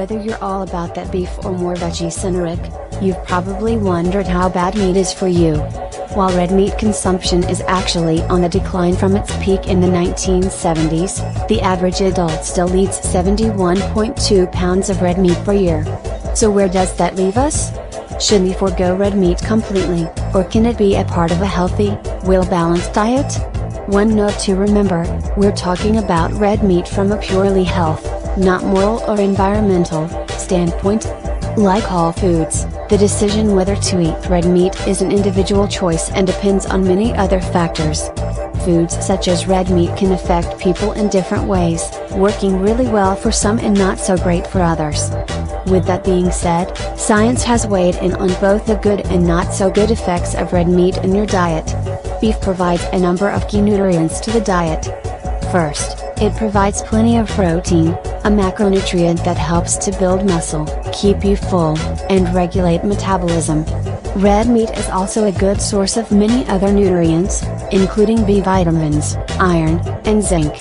Whether you're all about that beef or more veggie-centric, you've probably wondered how bad meat is for you. While red meat consumption is actually on the decline from its peak in the 1970s, the average adult still eats 71.2 pounds of red meat per year. So where does that leave us? Should we forego red meat completely, or can it be a part of a healthy, well-balanced diet? One note to remember, we're talking about red meat from a purely health, not moral or environmental, standpoint. Like all foods, the decision whether to eat red meat is an individual choice and depends on many other factors. Foods such as red meat can affect people in different ways, working really well for some and not so great for others. With that being said, science has weighed in on both the good and not so good effects of red meat in your diet. Beef provides a number of key nutrients to the diet. First, it provides plenty of protein, a macronutrient that helps to build muscle, keep you full, and regulate metabolism. Red meat is also a good source of many other nutrients, including B vitamins, iron, and zinc.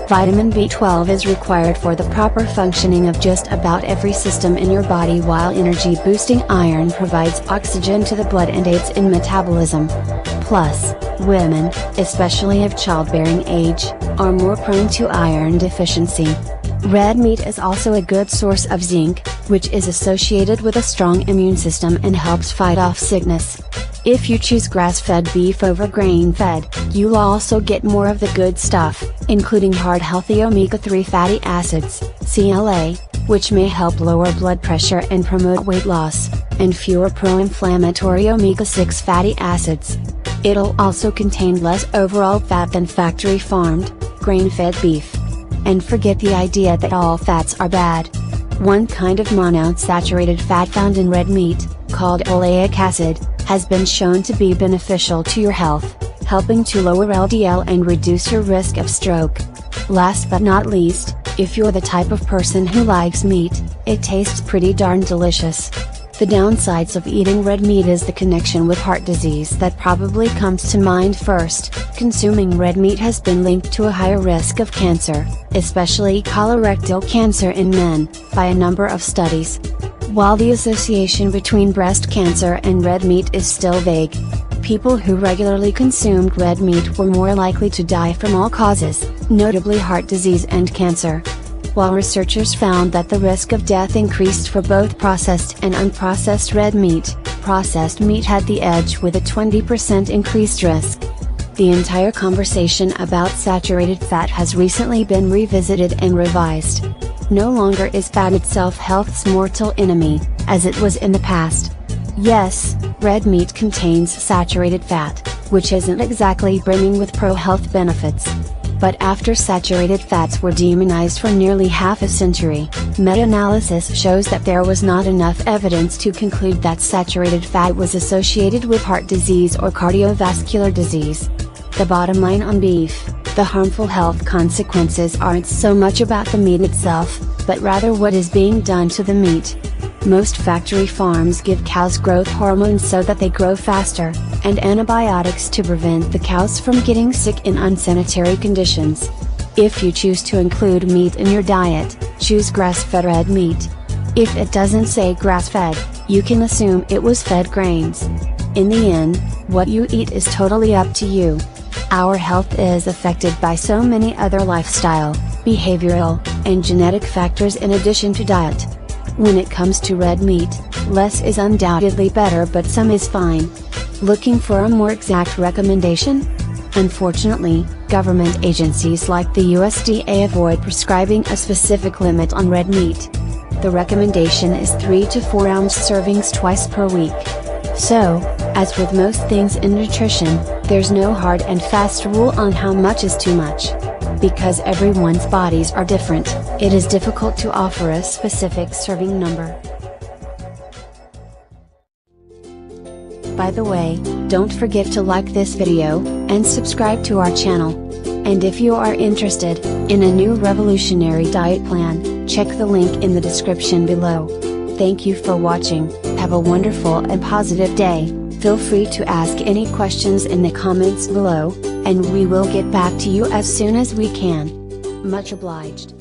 Vitamin B12 is required for the proper functioning of just about every system in your body, while energy-boosting iron provides oxygen to the blood and aids in metabolism. Plus, women, especially of childbearing age, are more prone to iron deficiency. Red meat is also a good source of zinc, which is associated with a strong immune system and helps fight off sickness. If you choose grass-fed beef over grain-fed, you'll also get more of the good stuff, including hard healthy omega-3 fatty acids, CLA, which may help lower blood pressure and promote weight loss, and fewer pro-inflammatory omega-6 fatty acids. It'll also contain less overall fat than factory-farmed, grain-fed beef. And forget the idea that all fats are bad. One kind of monounsaturated fat found in red meat, called oleic acid, has been shown to be beneficial to your health, helping to lower LDL and reduce your risk of stroke. Last but not least, if you're the type of person who likes meat, it tastes pretty darn delicious. The downsides of eating red meat is the connection with heart disease that probably comes to mind first. Consuming red meat has been linked to a higher risk of cancer, especially colorectal cancer in men, by a number of studies. While the association between breast cancer and red meat is still vague, people who regularly consumed red meat were more likely to die from all causes, notably heart disease and cancer. While researchers found that the risk of death increased for both processed and unprocessed red meat, processed meat had the edge with a 20% increased risk. The entire conversation about saturated fat has recently been revisited and revised. No longer is fat itself health's mortal enemy, as it was in the past. Yes, red meat contains saturated fat, which isn't exactly brimming with pro-health benefits. But after saturated fats were demonized for nearly half a century, meta-analysis shows that there was not enough evidence to conclude that saturated fat was associated with heart disease or cardiovascular disease. The bottom line on beef, the harmful health consequences aren't so much about the meat itself, but rather what is being done to the meat. Most factory farms give cows growth hormones so that they grow faster, and antibiotics to prevent the cows from getting sick in unsanitary conditions. If you choose to include meat in your diet, choose grass-fed red meat. If it doesn't say grass-fed, you can assume it was fed grains. In the end, what you eat is totally up to you. Our health is affected by so many other lifestyle, behavioral, and genetic factors in addition to diet. When it comes to red meat, less is undoubtedly better, but some is fine. Looking for a more exact recommendation? Unfortunately, government agencies like the USDA avoid prescribing a specific limit on red meat. The recommendation is 3 to 4 ounce servings twice per week. So, as with most things in nutrition, there's no hard and fast rule on how much is too much. Because everyone's bodies are different, it is difficult to offer a specific serving number. By the way, don't forget to like this video, and subscribe to our channel. And if you are interested in a new revolutionary diet plan, check the link in the description below. Thank you for watching, have a wonderful and positive day. Feel free to ask any questions in the comments below, and we will get back to you as soon as we can. Much obliged.